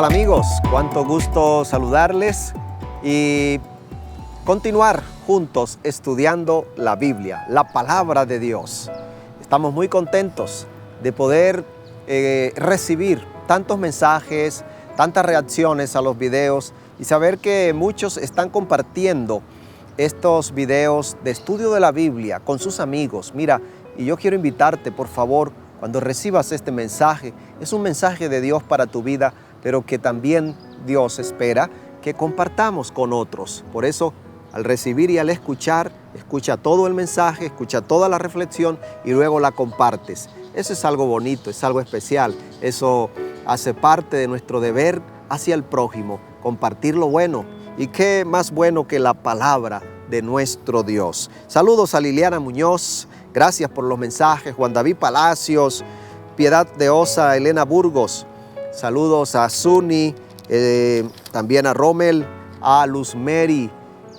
tal amigos? Cuánto gusto saludarles y continuar juntos estudiando la Biblia, la palabra de Dios. Estamos muy contentos de poder recibir tantos mensajes, tantas reacciones a los videos y saber que muchos están compartiendo estos videos de estudio de la Biblia con sus amigos. Mira, y yo quiero invitarte, por favor, cuando recibas este mensaje, es un mensaje de Dios para tu vida, pero que también Dios espera que compartamos con otros. Por eso, al recibir y al escuchar, escucha todo el mensaje, escucha toda la reflexión y luego la compartes. Eso es algo bonito, es algo especial. Eso hace parte de nuestro deber hacia el prójimo, compartir lo bueno. Y qué más bueno que la palabra de nuestro Dios. Saludos a Liliana Muñoz, gracias por los mensajes. Juan David Palacios, Piedad de Osa, Elena Burgos. Saludos a Zuni, también a Rommel, a Luz Mary.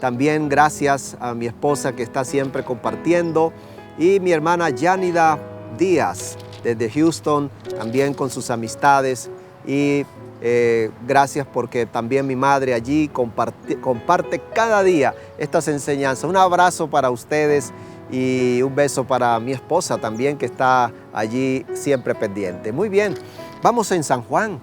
También gracias a mi esposa que está siempre compartiendo. Y mi hermana Yanida Díaz, desde Houston, también con sus amistades. Y gracias porque también mi madre allí comparte cada día estas enseñanzas. Un abrazo para ustedes y un beso para mi esposa también, que está allí siempre pendiente. Muy bien, vamos en San Juan,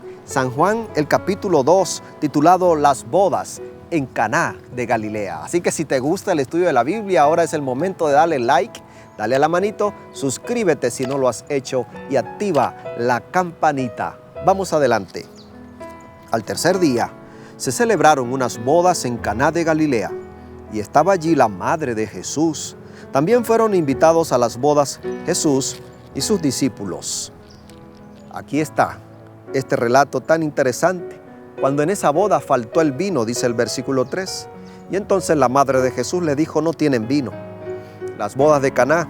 el capítulo 2, titulado Las bodas en Caná de Galilea. Así que si te gusta el estudio de la Biblia, ahora es el momento de darle like, dale a la manito, suscríbete si no lo has hecho y activa la campanita. Vamos adelante. Al tercer día se celebraron unas bodas en Caná de Galilea y estaba allí la madre de Jesús. También fueron invitados a las bodas Jesús y sus discípulos. Aquí está este relato tan interesante. Cuando en esa boda faltó el vino, dice el versículo 3, y entonces la madre de Jesús le dijo: no tienen vino. Las bodas de Caná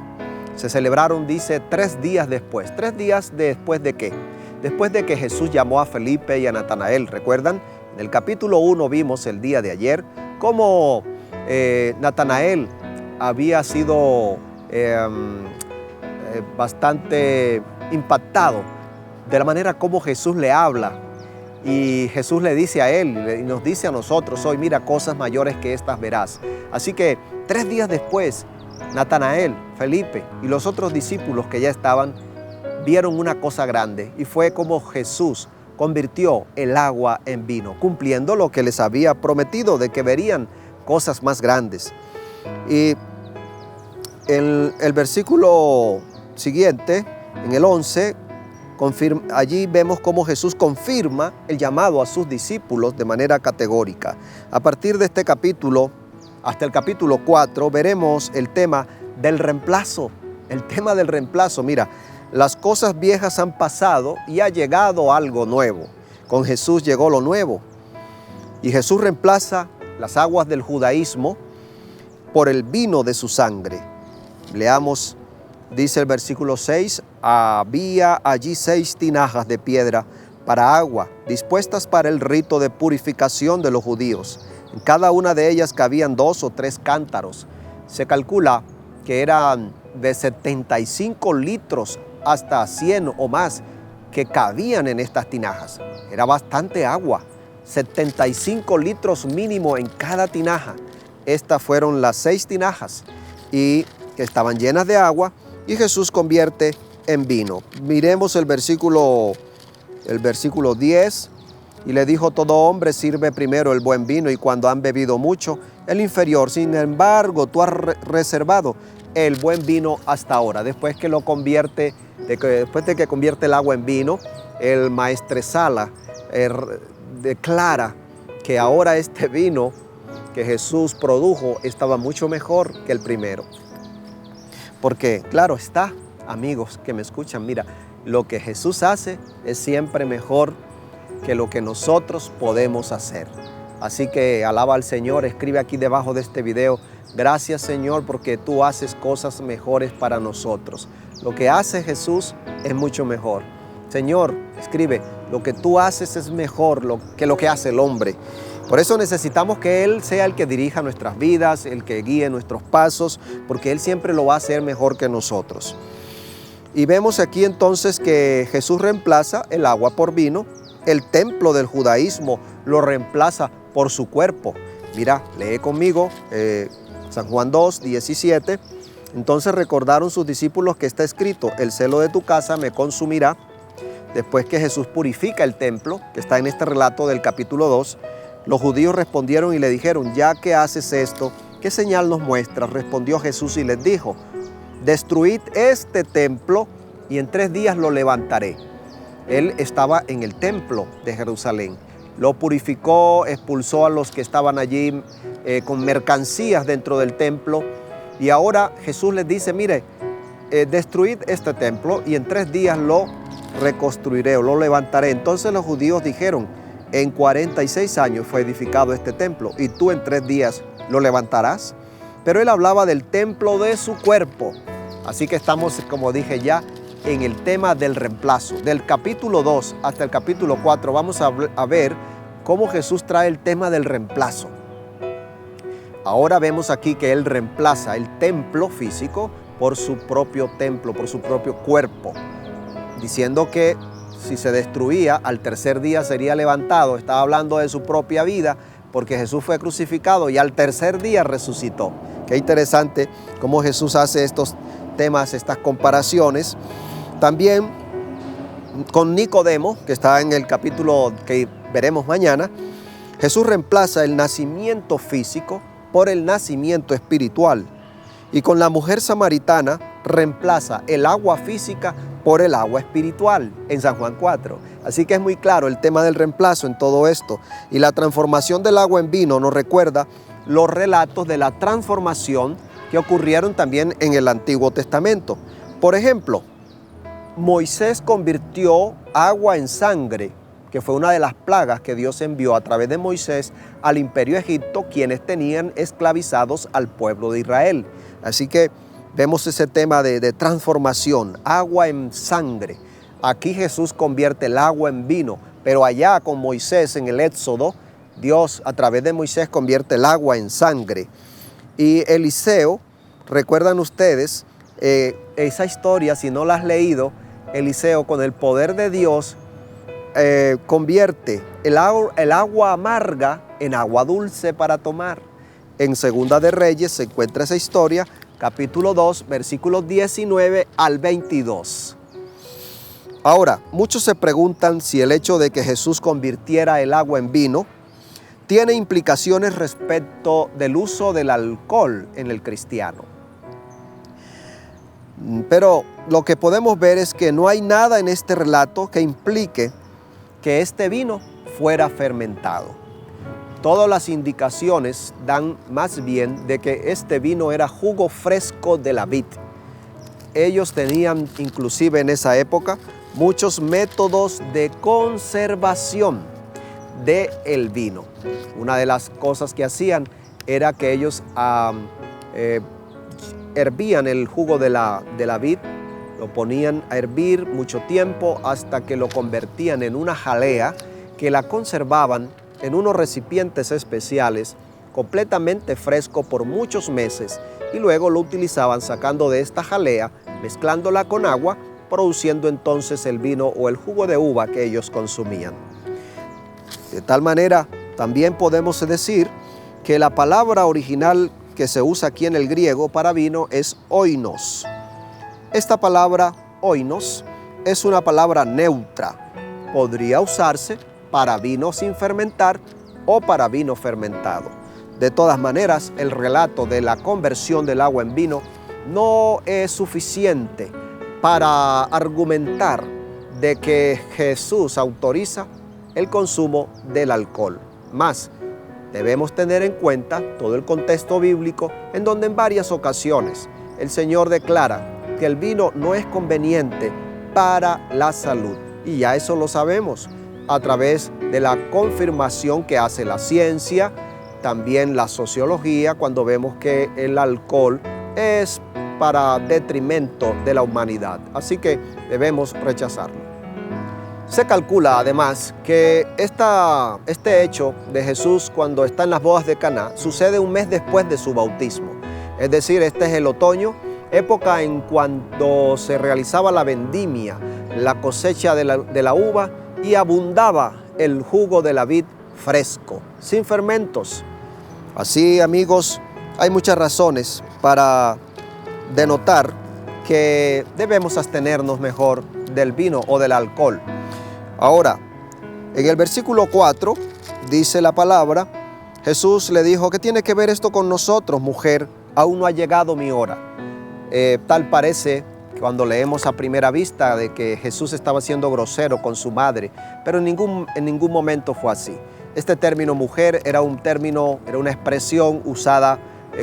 se celebraron, dice, 3 días después. ¿3 días después de qué? Después de que Jesús llamó a Felipe y a Natanael. ¿Recuerdan? En el capítulo 1 vimos el día de ayer cómo Natanael había sido bastante impactado de la manera como Jesús le habla. Y Jesús le dice a él y nos dice a nosotros hoy: mira, cosas mayores que estas verás. Así que 3 días después, Natanael, Felipe y los otros discípulos que ya estaban, vieron una cosa grande, y fue como Jesús convirtió el agua en vino, cumpliendo lo que les había prometido de que verían cosas más grandes. Y el versículo siguiente, en el 11, allí vemos cómo Jesús confirma el llamado a sus discípulos de manera categórica. A partir de este capítulo hasta el capítulo 4 veremos el tema del reemplazo. El tema del reemplazo. Mira, las cosas viejas han pasado y ha llegado algo nuevo. Con Jesús llegó lo nuevo. Y Jesús reemplaza las aguas del judaísmo por el vino de su sangre. Leamos, dice el versículo 6, había allí 6 tinajas de piedra para agua, dispuestas para el rito de purificación de los judíos. En cada una de ellas cabían 2 o 3 cántaros. Se calcula que eran de 75 litros hasta 100 o más que cabían en estas tinajas. Era bastante agua, 75 litros mínimo en cada tinaja. Estas fueron las 6 tinajas y que estaban llenas de agua, y Jesús convierte en vino. Miremos el versículo 10. Y le dijo: todo hombre sirve primero el buen vino, y cuando han bebido mucho, el inferior. Sin embargo, tú has reservado el buen vino hasta ahora. Después de que convierte el agua en vino, el maestresala declara que ahora este vino que Jesús produjo estaba mucho mejor que el primero. Porque claro está, amigos que me escuchan, mira, lo que Jesús hace es siempre mejor que lo que nosotros podemos hacer. Así que alaba al Señor, escribe aquí debajo de este video: gracias, Señor, porque tú haces cosas mejores para nosotros. Lo que hace Jesús es mucho mejor. Señor, escribe, lo que tú haces es mejor que lo que hace el hombre. Por eso necesitamos que Él sea el que dirija nuestras vidas, el que guíe nuestros pasos, porque Él siempre lo va a hacer mejor que nosotros. Y vemos aquí entonces que Jesús reemplaza el agua por vino el templo del judaísmo lo reemplaza por su cuerpo. Mira, lee conmigo San Juan 2, 17. Entonces recordaron sus discípulos que está escrito: el celo de tu casa me consumirá. Después que Jesús purifica el templo, que está en este relato del capítulo 2, los judíos respondieron y le dijeron: ya que haces esto, ¿qué señal nos muestras? Respondió Jesús y les dijo: destruid este templo y en 3 días lo levantaré. Él estaba en el templo de Jerusalén. Lo purificó, expulsó a los que estaban allí con mercancías dentro del templo. Y ahora Jesús les dice: mire, destruid este templo y en 3 días lo reconstruiré o lo levantaré. Entonces los judíos dijeron: en 46 años fue edificado este templo y tú en 3 días lo levantarás. Pero él hablaba del templo de su cuerpo. Así que estamos, como dije ya, en el tema del reemplazo. Del capítulo 2 hasta el capítulo 4 vamos a ver cómo Jesús trae el tema del reemplazo. Ahora vemos aquí que él reemplaza el templo físico por su propio templo, por su propio cuerpo, diciendo que si se destruía, al 3er día sería levantado. Estaba hablando de su propia vida, porque Jesús fue crucificado y al 3er día resucitó. Qué interesante cómo Jesús hace estos temas, estas comparaciones. También con Nicodemo, que está en el capítulo que veremos mañana, Jesús reemplaza el nacimiento físico por el nacimiento espiritual. Y con la mujer samaritana reemplaza el agua física por el agua espiritual en San Juan 4. Así que es muy claro el tema del reemplazo en todo esto. Y la transformación del agua en vino nos recuerda los relatos de la transformación que ocurrieron también en el Antiguo Testamento. Por ejemplo, Moisés convirtió agua en sangre, que fue una de las plagas que Dios envió a través de Moisés al imperio Egipto, quienes tenían esclavizados al pueblo de Israel. Así que vemos ese tema de transformación, agua en sangre. Aquí Jesús convierte el agua en vino, pero allá con Moisés en el Éxodo, Dios a través de Moisés convierte el agua en sangre. Y Eliseo, ¿recuerdan ustedes esa historia? Si no la has leído, Eliseo con el poder de Dios convierte el agua amarga en agua dulce para tomar. En Segunda de Reyes se encuentra esa historia, capítulo 2, versículos 19 al 22. Ahora, muchos se preguntan si el hecho de que Jesús convirtiera el agua en vino tiene implicaciones respecto del uso del alcohol en el cristiano. Pero lo que podemos ver es que no hay nada en este relato que implique que este vino fuera fermentado. Todas las indicaciones dan más bien de que este vino era jugo fresco de la vid. Ellos tenían inclusive en esa época muchos métodos de conservación del vino. Una de las cosas que hacían era que ellos hervían el jugo de la vid, lo ponían a hervir mucho tiempo hasta que lo convertían en una jalea que la conservaban en unos recipientes especiales, completamente fresco por muchos meses, y luego lo utilizaban sacando de esta jalea, mezclándola con agua, produciendo entonces el vino o el jugo de uva que ellos consumían. De tal manera, también podemos decir que la palabra original que se usa aquí en el griego para vino es oinos. Esta palabra oinos es una palabra neutra. Podría usarse para vino sin fermentar o para vino fermentado. De todas maneras, el relato de la conversión del agua en vino no es suficiente para argumentar de que Jesús autoriza el consumo del alcohol. Más, debemos tener en cuenta todo el contexto bíblico en donde en varias ocasiones el Señor declara que el vino no es conveniente para la salud. Y ya eso lo sabemos a través de la confirmación que hace la ciencia, también la sociología, cuando vemos que el alcohol es para detrimento de la humanidad. Así que debemos rechazarlo. Se calcula además que este hecho de Jesús cuando está en las bodas de Caná sucede un mes después de su bautismo. Es decir, este es el otoño, época en cuando se realizaba la vendimia, la cosecha de la uva, y abundaba el jugo de la vid fresco, sin fermentos. Así, amigos, hay muchas razones para denotar que debemos abstenernos mejor del vino o del alcohol. Ahora, en el versículo 4 dice la palabra, Jesús le dijo: ¿qué tiene que ver esto con nosotros, mujer? Aún no ha llegado mi hora. Tal parece cuando leemos a primera vista de que Jesús estaba siendo grosero con su madre, pero en ningún momento fue así. Este término mujer era una expresión usada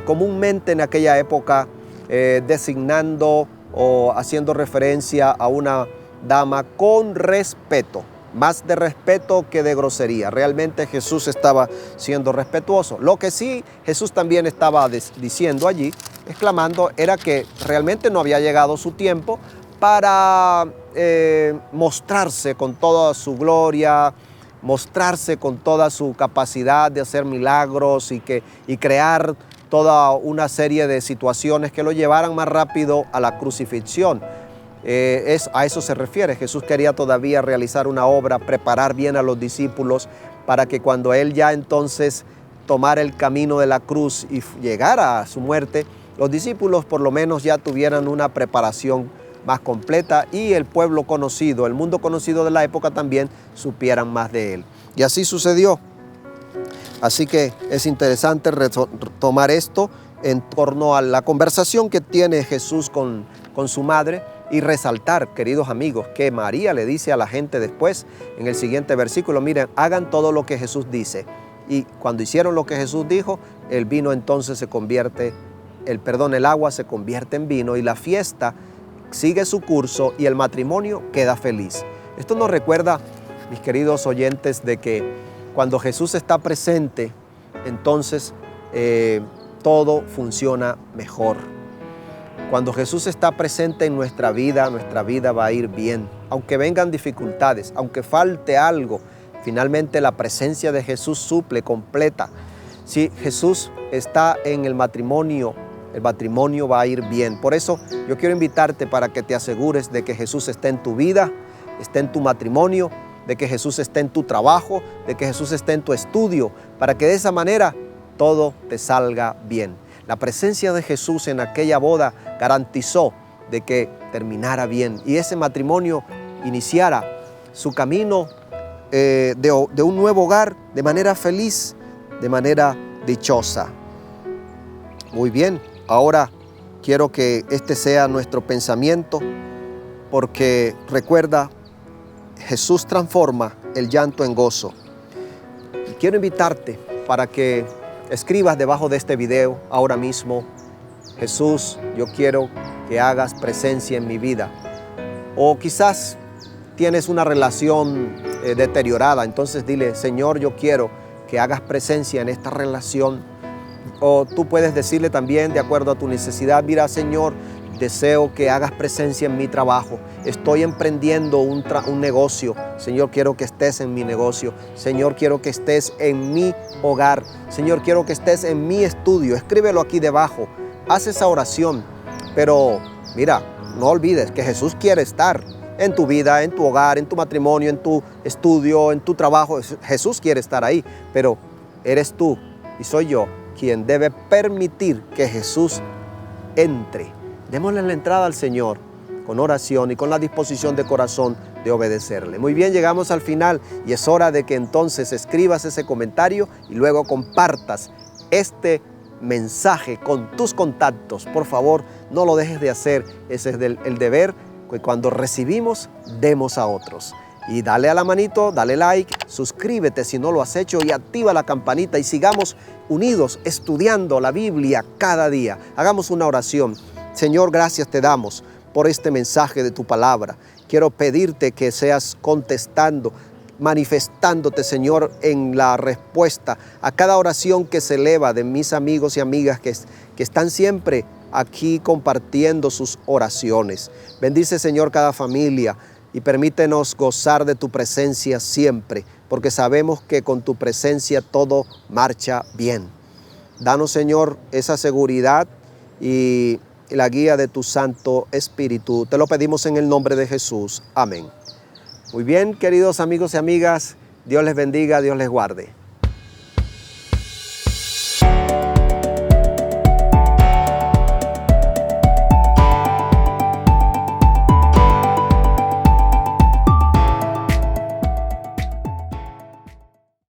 comúnmente en aquella época, designando o haciendo referencia a una dama con respeto, más de respeto que de grosería. Realmente Jesús estaba siendo respetuoso. Lo que sí Jesús también estaba diciendo allí, exclamando, era que realmente no había llegado su tiempo para mostrarse con toda su gloria, mostrarse con toda su capacidad de hacer milagros y crear toda una serie de situaciones que lo llevaran más rápido a la crucifixión. A eso se refiere. Jesús quería todavía realizar una obra, preparar bien a los discípulos para que cuando Él ya entonces tomara el camino de la cruz y llegara a su muerte, los discípulos por lo menos ya tuvieran una preparación más completa y el pueblo conocido, el mundo conocido de la época también supieran más de Él. Y así sucedió. Así que es interesante retomar esto en torno a la conversación que tiene Jesús con su madre y resaltar, queridos amigos, que María le dice a la gente después, en el siguiente versículo, miren, hagan todo lo que Jesús dice. Y cuando hicieron lo que Jesús dijo, el vino entonces se convierte, el agua se convierte en vino y la fiesta sigue su curso y el matrimonio queda feliz. Esto nos recuerda, mis queridos oyentes, de que cuando Jesús está presente, entonces todo funciona mejor. Cuando Jesús está presente en nuestra vida va a ir bien. Aunque vengan dificultades, aunque falte algo, finalmente la presencia de Jesús suple, completa. Si Jesús está en el matrimonio va a ir bien. Por eso yo quiero invitarte para que te asegures de que Jesús esté en tu vida, esté en tu matrimonio, de que Jesús esté en tu trabajo, de que Jesús esté en tu estudio, para que de esa manera todo te salga bien. La presencia de Jesús en aquella boda garantizó de que terminara bien y ese matrimonio iniciara su camino de un nuevo hogar de manera feliz, de manera dichosa. Muy bien, ahora quiero que este sea nuestro pensamiento, porque recuerda, Jesús transforma el llanto en gozo. Y quiero invitarte para que escribas debajo de este video ahora mismo: Jesús, yo quiero que hagas presencia en mi vida. O quizás tienes una relación deteriorada, entonces dile: Señor, yo quiero que hagas presencia en esta relación. O tú puedes decirle también, de acuerdo a tu necesidad: mira, Señor, deseo que hagas presencia en mi trabajo. Estoy emprendiendo un negocio. Señor, quiero que estés en mi negocio. Señor, quiero que estés en mi hogar. Señor, quiero que estés en mi estudio. Escríbelo aquí debajo. Haz esa oración. Pero mira, no olvides que Jesús quiere estar en tu vida, en tu hogar, en tu matrimonio, en tu estudio, en tu trabajo. Jesús quiere estar ahí. Pero eres tú y soy yo quien debe permitir que Jesús entre. Démosle la entrada al Señor con oración y con la disposición de corazón de obedecerle. Muy bien, llegamos al final y es hora de que entonces escribas ese comentario y luego compartas este mensaje con tus contactos. Por favor, no lo dejes de hacer. Ese es el deber que cuando recibimos, demos a otros. Y dale a la manito, dale like, suscríbete si no lo has hecho y activa la campanita y sigamos unidos estudiando la Biblia cada día. Hagamos una oración. Señor, gracias te damos por este mensaje de tu palabra. Quiero pedirte que seas contestando, manifestándote, Señor, en la respuesta a cada oración que se eleva de mis amigos y amigas que están siempre aquí compartiendo sus oraciones. Bendice, Señor, cada familia y permítenos gozar de tu presencia siempre, porque sabemos que con tu presencia todo marcha bien. Danos, Señor, esa seguridad y la guía de tu Santo Espíritu. Te lo pedimos en el nombre de Jesús. Amén. Muy bien, queridos amigos y amigas, Dios les bendiga, Dios les guarde.